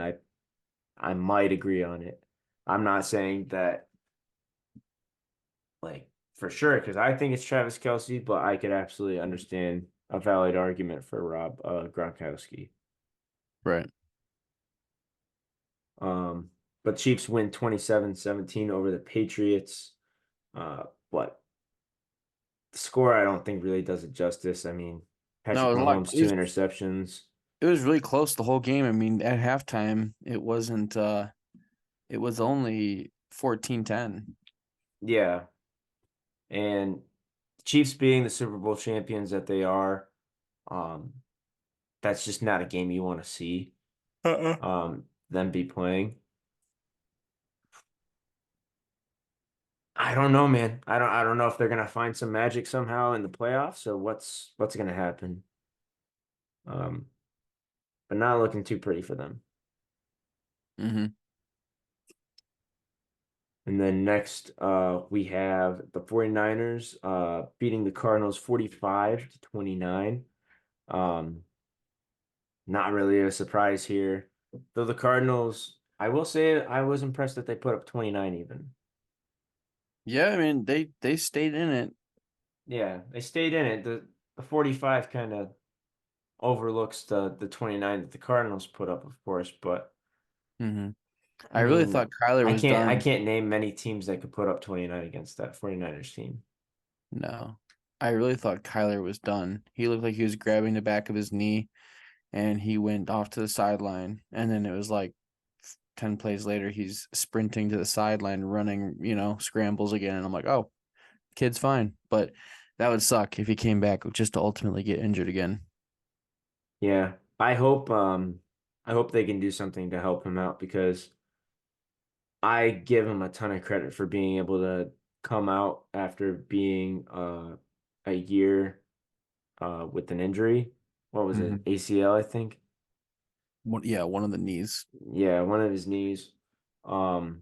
I might agree on it. I'm not saying that like for sure because I think it's Travis Kelce, but I could absolutely understand a valid argument for Rob Gronkowski.
Right.
Um, but Chiefs win 27-17 over the Patriots. But the score I don't think really does it justice. I mean,
No,
Patrick
it was a lot.
Mahomes, two interceptions.
it was really close the whole game. I mean, at halftime, it was only 14-10.
Yeah, and Chiefs being the Super Bowl champions that they are, um, that's just not a game you want to see
Uh-uh.
them be playing. I don't know, man. I don't know if they're gonna find some magic somehow in the playoffs. So what's gonna happen? Um, but not looking too pretty for them.
Mm-hmm.
And then next, we have the 49ers beating the Cardinals 45-29. Um, Not really a surprise here. Though the Cardinals, I will say I was impressed that they put up 29 even.
Yeah, I mean they stayed in it.
Yeah, they stayed in it. The 45 kind of overlooks the 29 that the Cardinals put up, of course, but
Mm-hmm.
I
I really
mean,
thought Kyler was
I
done.
can't name many teams that could put up 29 against that 49ers team.
No, I really thought Kyler was done. He looked like he was grabbing the back of his knee, and he went off to the sideline. And then it was like 10 plays later, he's sprinting to the sideline, running, scrambles again. And I'm like, oh, kid's fine. But that would suck if he came back just to ultimately get injured again.
Yeah, I hope they can do something to help him out because I give him a ton of credit for being able to come out after being a year with an injury. What was
Mm-hmm.
it? ACL, I think.
Yeah, one of the knees.
Yeah, one of his knees. Um,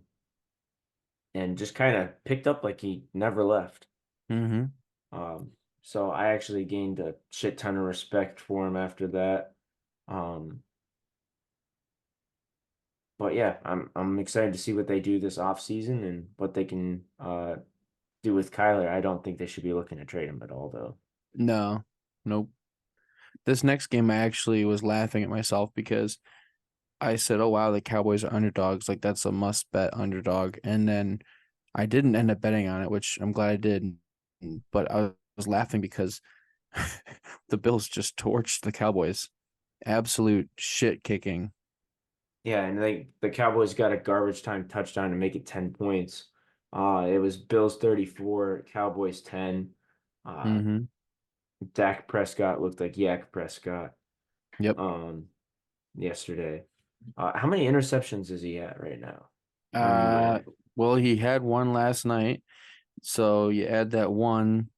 and just kind of picked up like he never left.
Mm-hmm.
So I actually gained a shit ton of respect for him after that. Um, but yeah, I'm excited to see what they do this off season and what they can do with Kyler. I don't think they should be looking to trade him at all, though.
No, nope. This next game, I actually was laughing at myself because I said, "Oh wow, the Cowboys are underdogs. Like that's a must bet underdog." And then I didn't end up betting on it, which I'm glad I did. But I was laughing because the Bills just torched the Cowboys. Absolute shit kicking.
Yeah, and the Cowboys got a garbage time touchdown to make it 10 points. It was Bills 34, Cowboys 10. Uh,
Mm-hmm.
Dak Prescott looked like Yak Prescott
Yep.
um yesterday. How many interceptions is he at right now on the
Uh,
year?
well, he had one last night, so you add that one.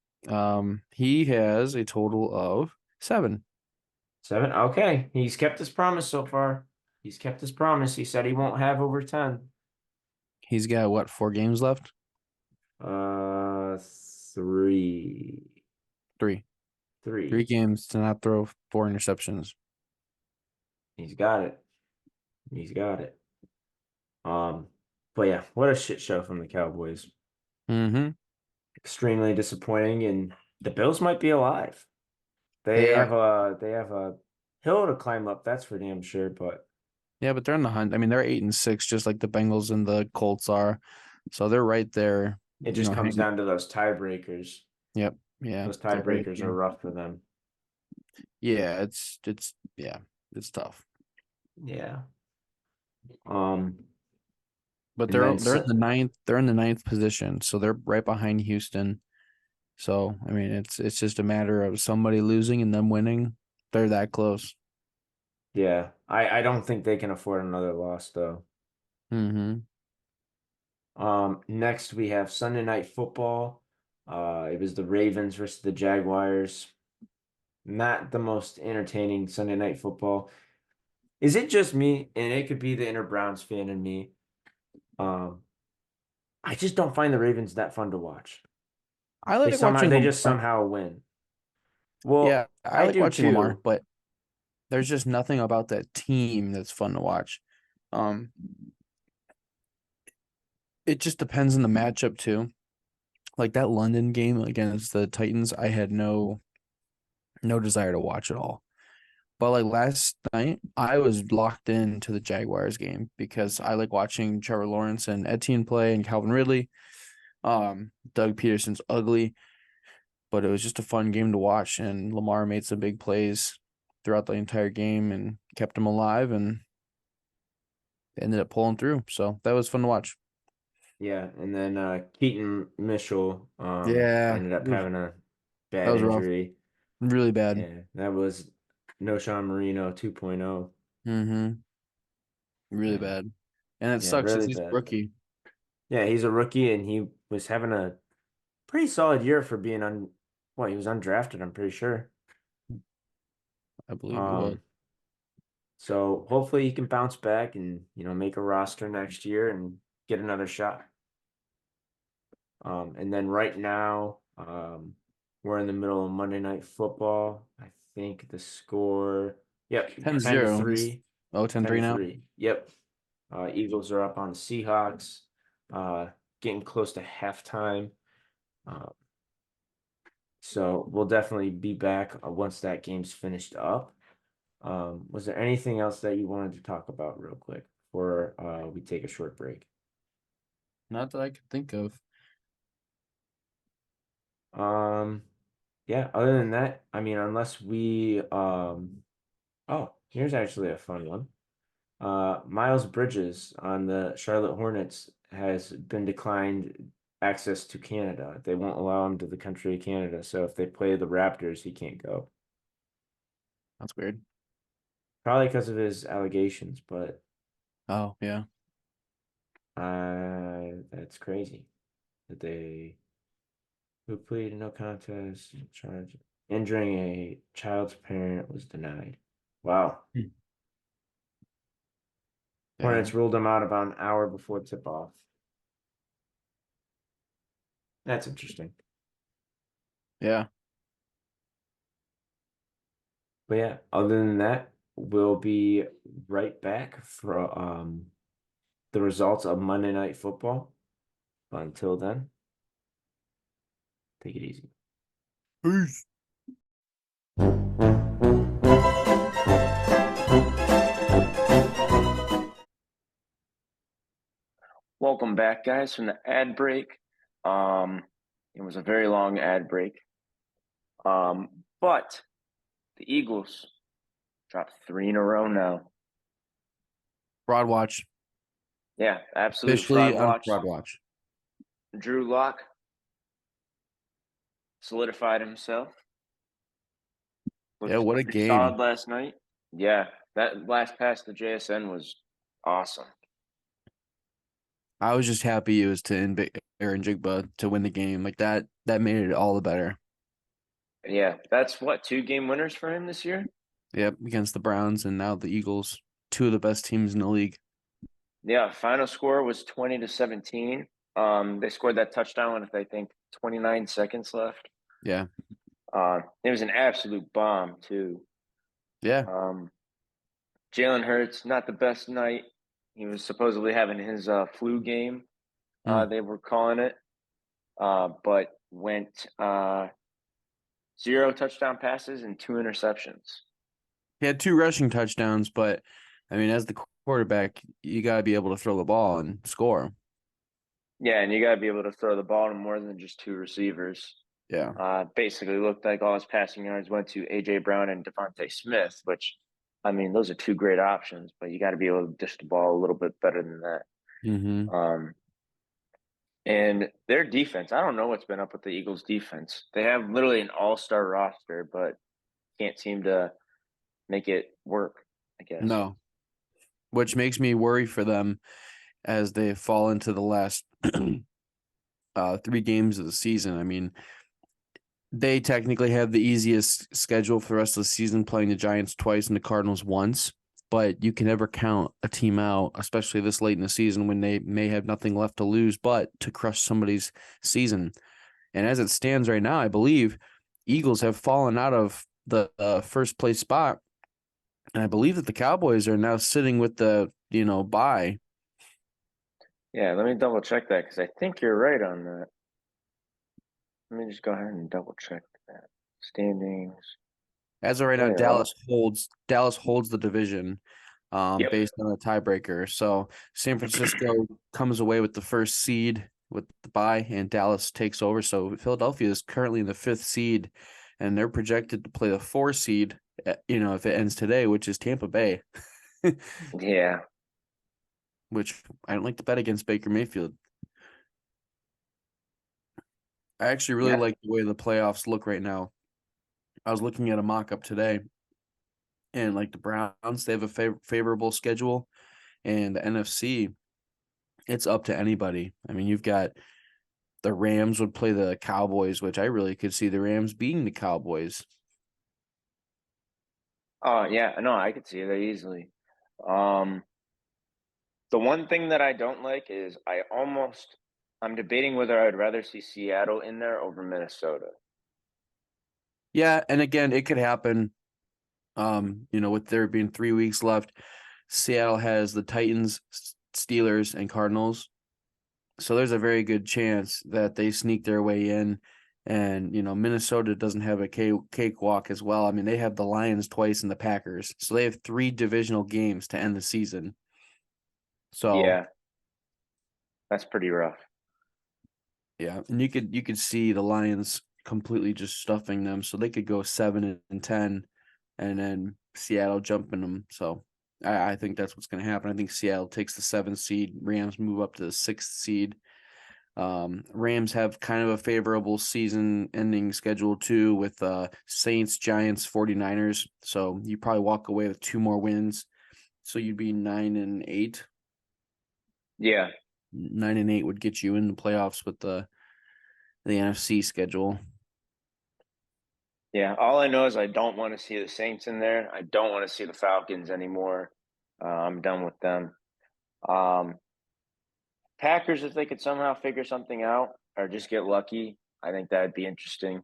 He has a total of seven.
Seven? Okay, he's kept his promise so far. He's kept his promise. He said he won't have over 10.
He's got what, 4 games left?
Three.
Three. Three
Three.
games to not throw 4 interceptions.
He's got it. He's got it. Um, but yeah, what a shit show from the Cowboys.
Mm-hmm.
Extremely disappointing, and the Bills might be alive.
They are.
They have a hill to climb up, that's for damn sure, but
Yeah, but they're in the hunt. I mean, they're 8-6, just like the Bengals and the Colts are. So they're right there.
it just comes
Hanging.
down to those tiebreakers.
Yep. Yeah.
Those
They're right
tiebreakers are
here.
rough for them.
Yeah. Yeah. It's tough.
Yeah. Um,
But
and then
they're in the ninth. They're in the ninth position, so they're right behind Houston. So I mean, it's just a matter of somebody losing and them winning. They're that close.
yeah, I don't think they can afford another loss though.
Mm-hmm.
Next we have Sunday Night Football. It was the Ravens versus the Jaguars. Not the most entertaining Sunday Night Football. Is it just me? And it could be the inner Browns fan in me. Um, I just don't find the Ravens that fun to watch.
I like watching
They just
Lamar.
somehow win. Well,
Yeah, I
I
like
do
watching Lamar,
too.
but there's just nothing about that team that's fun to watch. Um, it just depends on the matchup too. Like that London game against the Titans, I had no desire to watch at all. But like last night, I was locked into the Jaguars game because I like watching Trevor Lawrence and Etienne play and Calvin Ridley. Doug Peterson's ugly, but it was just a fun game to watch, and Lamar made some big plays. throughout the entire game and kept them alive and ended up pulling through. So that was fun to watch.
Yeah, and then Keaton Mitchell
Yeah,
ended up
oof,
having a
that
bad
was rough.
injury.
Really bad.
Yeah, that was No Sean Marino 2.0.
Mm-hmm. Really
Yeah,
bad. And it
yeah,
sucks because
really
he's a
bad.
rookie.
Yeah, he's a rookie and he was having a pretty solid year for being he was undrafted, I'm pretty sure.
I believe he was.
Um, so hopefully he can bounce back and, make a roster next year and get another shot. And then right now, we're in the middle of Monday Night Football. I think the score, yep, 10 to
10-0. He's
3, 10
10-3
to
now.
3. Yep. Eagles are up on the Seahawks, getting close to halftime. Uh, so we'll definitely be back once that game's finished up. Was there anything else that you wanted to talk about real quick before we take a short break?
Not that I could think of.
Um, yeah, other than that, I mean, unless we oh, here's actually a fun one. Miles Bridges on the Charlotte Hornets has been declined access to Canada. They won't allow him to the country of Canada. So if they play the Raptors, he can't go.
That's weird.
Probably because of his allegations, but
Oh, yeah.
that's crazy that they who pleaded no contest charge injuring a child's parent was denied. Wow.
Hmm.
Hornets
Dang.
ruled him out about an hour before tip-off. That's interesting.
Yeah.
But yeah, other than that, we'll be right back for the results of Monday Night Football. But until then, take it easy.
Peace.
Welcome back, guys, from the ad break. It was a very long ad break. But the Eagles dropped three in a row now.
Broad watch.
Yeah, absolute
Officially
fraud
on
watch.
broad watch.
Drew Lock solidified himself.
Yeah,
Looked
what a
pretty solid
game.
last night. Yeah, that last pass to JSN was awesome.
I was just happy it was to Aaron Jigba to win the game. Like that made it all the better.
Yeah, that's what, two game winners for him this year?
Yep, against the Browns and now the Eagles, two of the best teams in the league.
Yeah, final score was 20-17. They scored that touchdown with I think 29 seconds left.
Yeah.
It was an absolute bomb too.
Yeah.
Um, Jalen Hurts, not the best night. He was supposedly having his flu game.
Mm.
They were calling it, but went zero touchdown passes and two interceptions.
He had two rushing touchdowns, but I mean, as the quarterback, you got to be able to throw the ball and score.
Yeah, and you got to be able to throw the ball to more than just two receivers.
Yeah.
Basically looked like all his passing yards went to AJ Brown and Devontae Smith, which I mean, those are two great options, but you got to be able to dish the ball a little bit better than that.
Mm-hmm.
And their defense, I don't know what's been up with the Eagles defense. They have literally an all-star roster, but can't seem to make it work, I guess.
No, which makes me worry for them as they fall into the last three games of the season. I mean, they technically have the easiest schedule for the rest of the season, playing the Giants twice and the Cardinals once. But you can never count a team out, especially this late in the season when they may have nothing left to lose but to crush somebody's season. And as it stands right now, I believe Eagles have fallen out of the first place spot. And I believe that the Cowboys are now sitting with the, bye.
Yeah, let me double check that because I think you're right on that. Let me just go ahead and double check that. Standings.
As of right now,
They are all.
Dallas holds the division
Yep.
based on a tiebreaker. So San Francisco comes away with the first seed with the bye, and Dallas takes over. So Philadelphia is currently in the fifth seed, and they're projected to play the four seed if it ends today, which is Tampa Bay,
Yeah,
which I don't like to bet against Baker Mayfield. I actually really
yeah.
like the way the playoffs look right now. I was looking at a mock up today, and like the Browns, they have a favorable schedule, and the NFC, it's up to anybody. I mean, you've got the Rams would play the Cowboys, which I really could see the Rams beating the Cowboys.
Oh, yeah. No, I could see that easily. Um, the one thing that I don't like is I'm debating whether I'd rather see Seattle in there over Minnesota.
Yeah, and again, it could happen. With there being 3 weeks left, Seattle has the Titans, Steelers, and Cardinals. So there's a very good chance that they sneak their way in. And, Minnesota doesn't have a cakewalk as well. I mean, they have the Lions twice and the Packers. So they have 3 divisional games to end the season. So,
Yeah, that's pretty rough.
yeah, and you could see the Lions completely just stuffing them. So they could go 7-10 and then Seattle jumping them. So I think that's what's going to happen. I think Seattle takes the 7th seed. Rams move up to the 6th seed. Rams have kind of a favorable season ending schedule too with Saints, Giants, 49ers. So you probably walk away with 2 more wins. So you'd be 9-8.
Yeah,
9-8 would get you in the playoffs with the NFC schedule.
yeah. All I know is I don't want to see the Saints in there. I don't want to see the Falcons anymore. I'm done with them. Um, Packers, if they could somehow figure something out or just get lucky, I think that'd be interesting.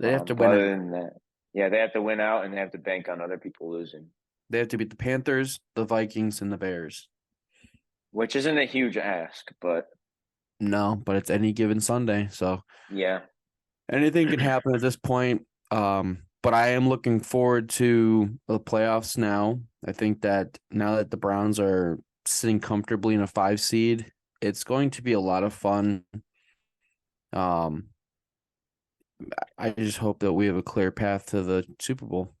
They have to
But
win
other
out.
than that, yeah, they have to win out and they have to bank on other people losing,
They have to beat the Panthers, the Vikings, and the Bears.
which isn't a huge ask, but
No, but it's any given Sunday. So
yeah,
anything can happen at this point. But I am looking forward to the playoffs now. I think that now that the Browns are sitting comfortably in a 5 seed, it's going to be a lot of fun. Um, I just hope that we have a clear path to the Super Bowl.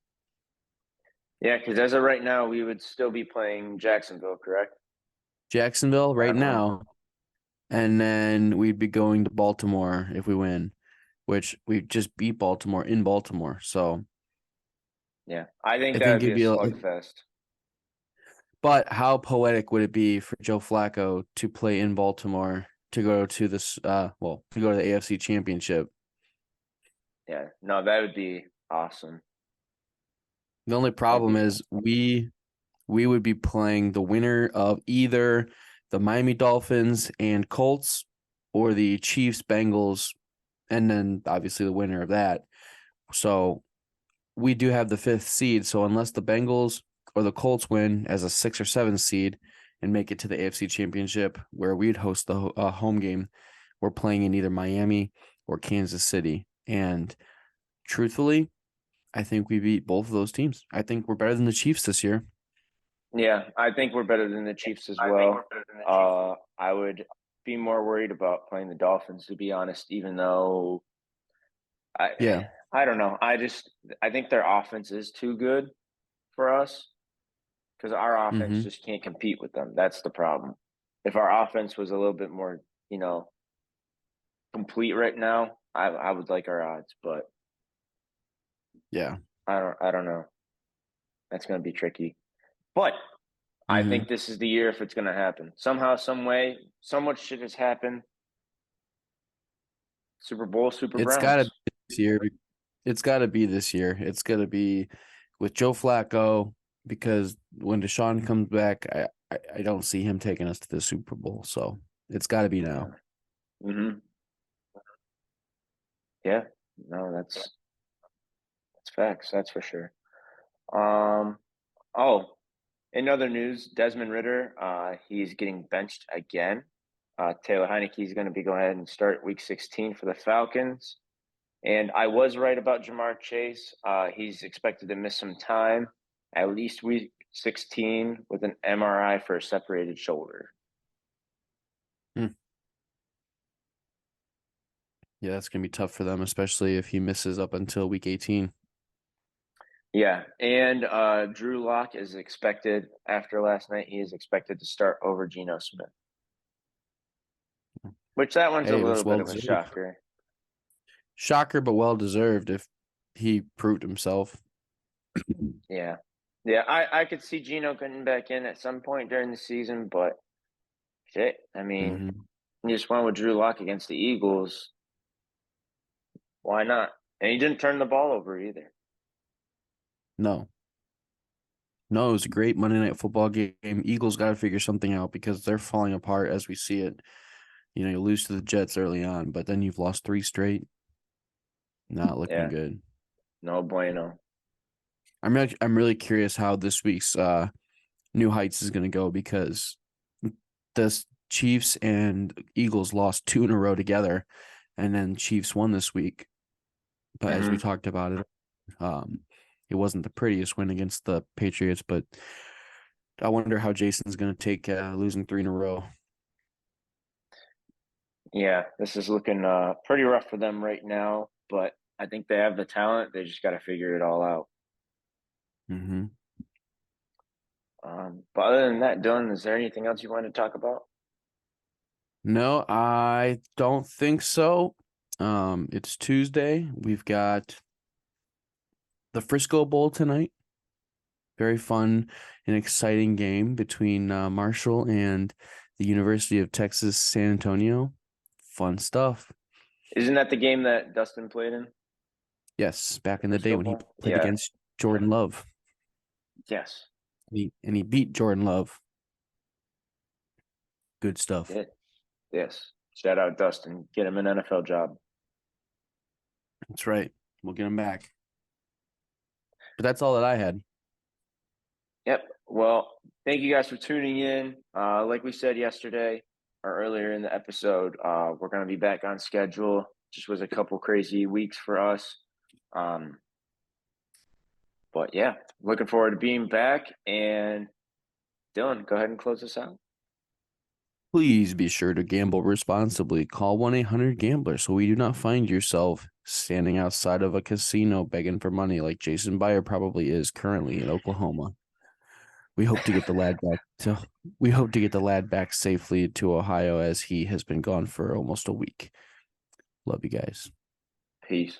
yeah, because as of right now, we would still be playing Jacksonville, correct?
Jacksonville right
At home.
now, and then we'd be going to Baltimore if we win, which we just beat Baltimore in Baltimore. So
Yeah, I think
I
that
think
would be
it'd
a
be
slugfest.
but how poetic would it be for Joe Flacco to play in Baltimore to go to this to go to the AFC Championship?
Yeah, no, that would be awesome.
The only
That'd
problem
be
is we would be playing the winner of either the Miami Dolphins and Colts or the Chiefs Bengals and then obviously the winner of that. So we do have the 5th seed. So unless the Bengals or the Colts win as a 6 or 7 seed and make it to the AFC Championship, where we'd host the home game, we're playing in either Miami or Kansas City. And truthfully, I think we beat both of those teams. I think we're better than the Chiefs this year.
Yeah, I think we're better than the Chiefs as well. I would be more worried about playing the Dolphins, to be honest, even though I
Yeah.
I don't know. I think their offense is too good for us because our offense
Mm-hmm.
just can't compete with them. That's the problem. If our offense was a little bit more, complete right now, I would like our odds, but
Yeah.
I don't know. That's gonna be tricky. But I
Mm-hmm.
think this is the year if it's gonna happen. Somehow, some way, so much shit has happened. Super Bowl, Super
It's got to be
Browns.
this year. It's got to be this year. It's got to be with Joe Flacco because when Deshaun comes back, I don't see him taking us to the Super Bowl. So it's got to be now.
Yeah. Hmm. Yeah. No, that's facts. That's for sure. Um. Oh, in other news, Desmond Ritter, he's getting benched again. Taylor Heineke is going to be going ahead and start Week 16 for the Falcons. And I was right about Jamar Chase. He's expected to miss some time, at least Week 16, with an MRI for a separated shoulder.
Hmm. Yeah, that's gonna be tough for them, especially if he misses up until week 18.
Yeah, and Drew Lock is expected after last night. He is expected to start over Geno Smith, which that one's a
Hey, it was
little bit
well
of a
deserved.
shocker.
Shocker, but well deserved if he proved himself.
Yeah, yeah, I could see Geno getting back in at some point during the season, but shit, I mean,
Hmm.
you just went with Drew Lock against the Eagles. Why not? And he didn't turn the ball over either.
No, no, it was a great Monday Night Football game. Eagles got to figure something out because they're falling apart as we see it. You lose to the Jets early on, but then you've lost three straight. Not looking
Yeah,
good.
no bueno.
I'm really curious how this week's New Heights is going to go because the Chiefs and Eagles lost two in a row together, and then Chiefs won this week. But as we
Hmm.
talked about it, um, it wasn't the prettiest win against the Patriots. But I wonder how Jason's going to take losing three in a row.
Yeah, this is looking pretty rough for them right now, but I think they have the talent. They just got to figure it all out.
Hmm.
But other than that, Dylan, is there anything else you want to talk about?
No, I don't think so. It's Tuesday. We've got the Frisco Bowl tonight. Very fun and exciting game between Marshall and the University of Texas San Antonio. Fun stuff.
Isn't that the game that Dustin played in,
Yes, back
the
in the day
Frisco
when he
Bowl?
played
Yeah.
against Jordan Love.
Yes.
And he beat Jordan Love. Good stuff.
Did. Yes. Shout out Dustin. Get him an NFL job.
That's right. We'll get him back. But that's all that I had.
Yep. Well, thank you guys for tuning in. Like we said yesterday or earlier in the episode, we're going to be back on schedule. Just was a couple crazy weeks for us. Um, but yeah, looking forward to being back. And Dylan, go ahead and close us out.
Please be sure to gamble responsibly. Call 1-800-GAMBLER so we do not find yourself standing outside of a casino begging for money like Jason Byer probably is currently in Oklahoma. We hope to get the lad back to we hope to get the lad back safely to Ohio as he has been gone for almost a week. Love you guys.
Peace.